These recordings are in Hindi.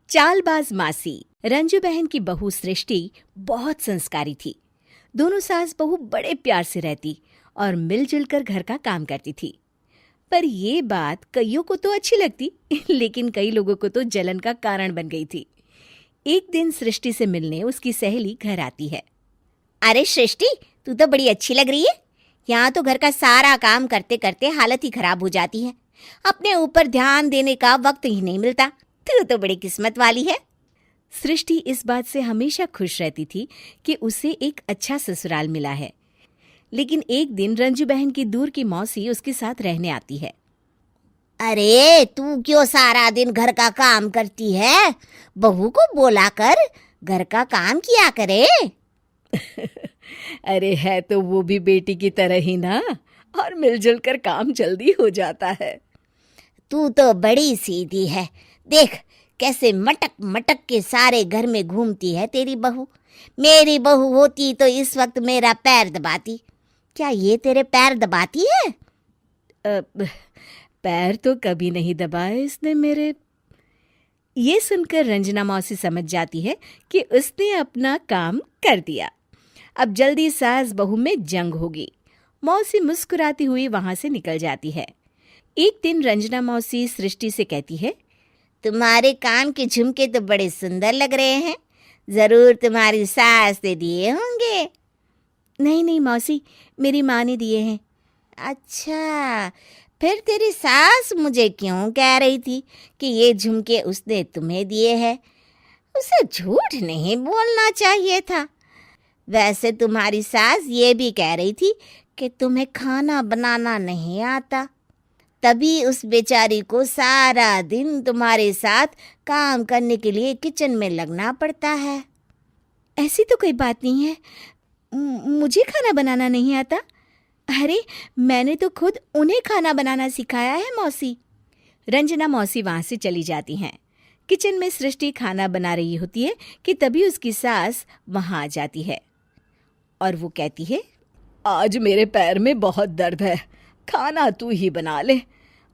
चालबाज मासी। रंजू बहन की बहू सृष्टि बहुत संस्कारी थी। दोनों सास बहू बड़े प्यार से रहती और मिलजुल कर घर का काम करती थी। पर ये बात कईयों को तो अच्छी लगती लेकिन कई लोगों को तो जलन का कारण बन गई थी। एक दिन सृष्टि से मिलने उसकी सहेली घर आती है। अरे सृष्टि, तू तो बड़ी अच्छी लग रही है। यहाँ तो घर का सारा काम करते करते हालत ही खराब हो जाती है। अपने ऊपर ध्यान देने का वक्त ही नहीं मिलता। तू तो बड़ी किस्मत वाली है। सृष्टि इस बात से हमेशा खुश रहती थी कि उसे एक अच्छा ससुराल मिला है। लेकिन एक दिन रंजू बहन की दूर की मौसी उसके साथ रहने आती है। अरे तू क्यों सारा दिन घर का काम करती है? बहू को बोला कर घर का काम किया करे। अरे है तो वो भी बेटी की तरह ही ना, और मिलजुल कर काम जल्दी हो जाता है। तू तो बड़ी सीधी है। देख कैसे मटक मटक के सारे घर में घूमती है तेरी बहू। मेरी बहू होती तो इस वक्त मेरा पैर दबाती। क्या ये तेरे पैर दबाती है? पैर तो कभी नहीं दबाए इसने मेरे। ये सुनकर रंजना मौसी समझ जाती है कि उसने अपना काम कर दिया। अब जल्दी सास बहू में जंग होगी। मौसी मुस्कुराती हुई वहां से निकल जाती है। एक दिन रंजना मौसी सृष्टि से कहती है, तुम्हारे कान के झुमके तो बड़े सुंदर लग रहे हैं। जरूर तुम्हारी सास ने दिए होंगे। नहीं नहीं मौसी, मेरी माँ ने दिए हैं। अच्छा, फिर तेरी सास मुझे क्यों कह रही थी कि ये झुमके उसने तुम्हें दिए हैं? उसे झूठ नहीं बोलना चाहिए था। वैसे तुम्हारी सास ये भी कह रही थी कि तुम्हें खाना बनाना नहीं आता, तभी उस बेचारी को सारा दिन तुम्हारे साथ काम करने के लिए किचन में लगना पड़ता है। ऐसी तो कोई बात नहीं है। मुझे खाना बनाना नहीं आता। अरे मैंने तो खुद उन्हें खाना बनाना सिखाया है मौसी। रंजना मौसी वहां से चली जाती हैं। किचन में सृष्टि खाना बना रही होती है कि तभी उसकी सास वहां आ जाती है और वो कहती है, आज मेरे पैर में बहुत दर्द है, खाना तू ही बना ले।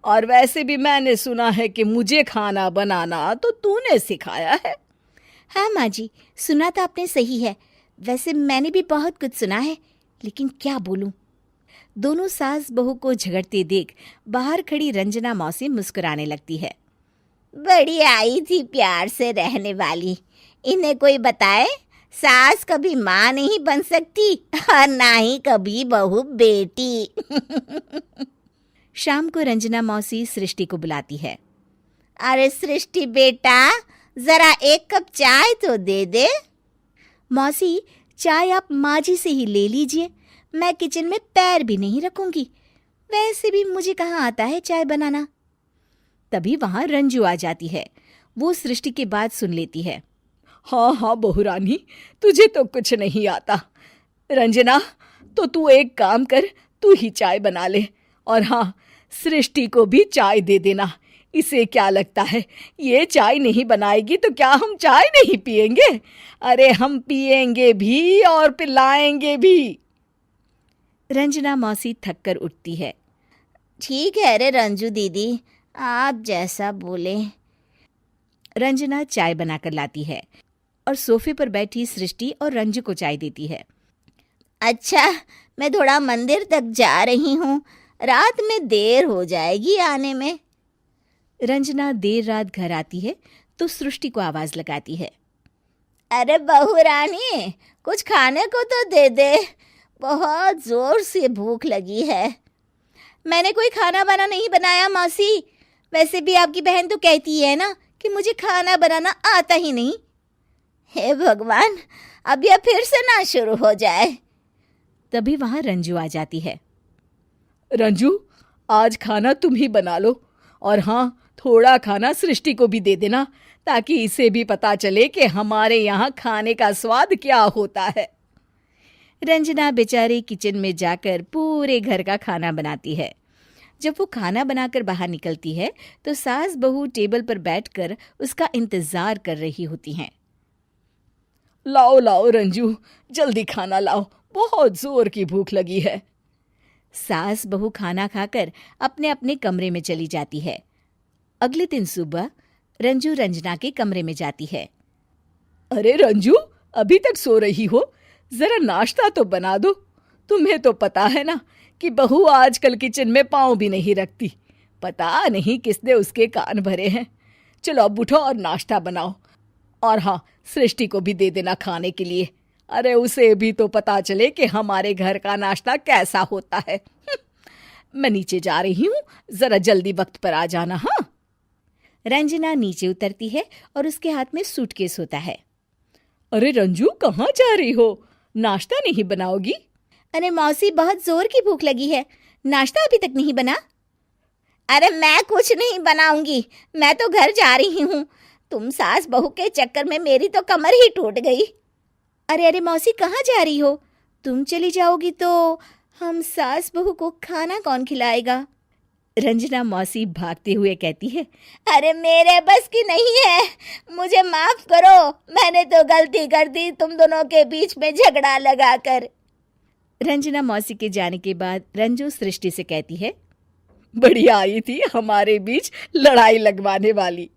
और वैसे भी मैंने सुना है कि मुझे खाना बनाना तो तूने सिखाया है। हाँ माँ जी, सुना तो आपने सही है। वैसे मैंने भी बहुत कुछ सुना है, लेकिन क्या बोलूं। दोनों सास बहू को झगड़ते देख बाहर खड़ी रंजना मौसी मुस्कुराने लगती है। बड़ी आई थी प्यार से रहने वाली। इन्हें कोई बताए सास कभी माँ नहीं बन सकती और ना ही कभी बहू बेटी। शाम को रंजना मौसी सृष्टि को बुलाती है। अरे सृष्टि बेटा, जरा एक कप चाय तो दे दे। मौसी, चाय आप माँ जी से ही ले लीजिए। मैं किचन में पैर भी नहीं रखूंगी। वैसे भी मुझे कहाँ आता है चाय बनाना। तभी वहां रंजू आ जाती है। वो सृष्टि की बात सुन लेती है। हाँ हाँ बहू रानी, तुझे तो कुछ नहीं आता। रंजना, तो तू एक काम कर, तू ही चाय बना ले। और हाँ, सृष्टि को भी चाय दे देना। इसे क्या लगता है, ये चाय नहीं बनाएगी तो क्या हम चाय नहीं पिएंगे? अरे हम पिएंगे भी और पिलाएंगे भी। रंजना मौसी थक कर उठती है। ठीक है रे रंजू दीदी, आप जैसा बोले। रंजना चाय बनाकर लाती है और सोफे पर बैठी सृष्टि और रंजू को चाय देती है। अच्छा, मैं थोड़ा मंदिर तक जा रही हूँ, रात में देर हो जाएगी आने में। रंजना देर रात घर आती है तो सृष्टि को आवाज लगाती है। अरे बहू रानी, कुछ खाने को तो दे दे, बहुत जोर से भूख लगी है। मैंने कोई खाना वाना नहीं बनाया मौसी। वैसे भी आपकी बहन तो कहती है ना कि मुझे खाना बनाना आता ही नहीं। हे भगवान, अब यह फिर से ना शुरू हो जाए। तभी वहां रंजू आ जाती है। रंजू, आज खाना तुम ही बना लो, और हाँ, थोड़ा खाना सृष्टि को भी दे देना, ताकि इसे भी पता चले कि हमारे यहाँ खाने का स्वाद क्या होता है। रंजना बेचारी किचन में जाकर पूरे घर का खाना बनाती है। जब वो खाना बनाकर बाहर निकलती है तो सास बहू टेबल पर बैठकर उसका इंतजार कर रही होती हैं। लाओ लाओ रंजू, जल्दी खाना लाओ, बहुत जोर की भूख लगी है। सास बहू खाना खाकर अपने अपने कमरे में चली जाती है। अगले दिन सुबह रंजू रंजना के कमरे में जाती है। अरे रंजू, अभी तक सो रही हो? जरा नाश्ता तो बना दो। तुम्हें तो पता है ना कि बहू आजकल किचन में पाँव भी नहीं रखती। पता नहीं किसने उसके कान भरे हैं। चलो अब उठो और नाश्ता बनाओ। और हाँ, सृष्टि को भी दे देना खाने के लिए। अरे उसे भी तो पता चले कि हमारे घर का नाश्ता कैसा होता है। मैं नीचे जा रही हूँ, जरा जल्दी वक्त पर आ जाना। हाँ। रंजना नीचे उतरती है और उसके हाथ में सूटकेस होता है। अरे रंजू, कहाँ जा रही हो? नाश्ता नहीं बनाओगी? अरे मौसी, बहुत जोर की भूख लगी है, नाश्ता अभी तक नहीं बना। अरे मैं कुछ नहीं बनाऊंगी, मैं तो घर जा रही हूँ। तुम सास बहू के चक्कर में मेरी तो कमर ही टूट गई। अरे अरे मौसी, कहाँ जा रही हो? तुम चली जाओगी तो हम सास बहू को खाना कौन खिलाएगा? रंजना मौसी भागते हुए कहती है। अरे मेरे बस की नहीं है, मुझे माफ करो। मैंने तो गलती कर दी तुम दोनों के बीच में झगड़ा लगाकर। रंजना मौसी के जाने के बाद रंजू सृष्टि से कहती है। बढ़िया आई थी हमारे बीच लड़ाई लगवाने वाली।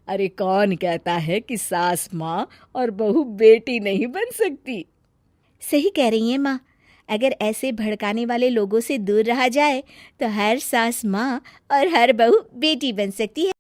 अरे कौन कहता है कि सास माँ और बहू बेटी नहीं बन सकती? सही कह रही हैं माँ। अगर ऐसे भड़काने वाले लोगों से दूर रहा जाए तो हर सास माँ और हर बहू बेटी बन सकती है।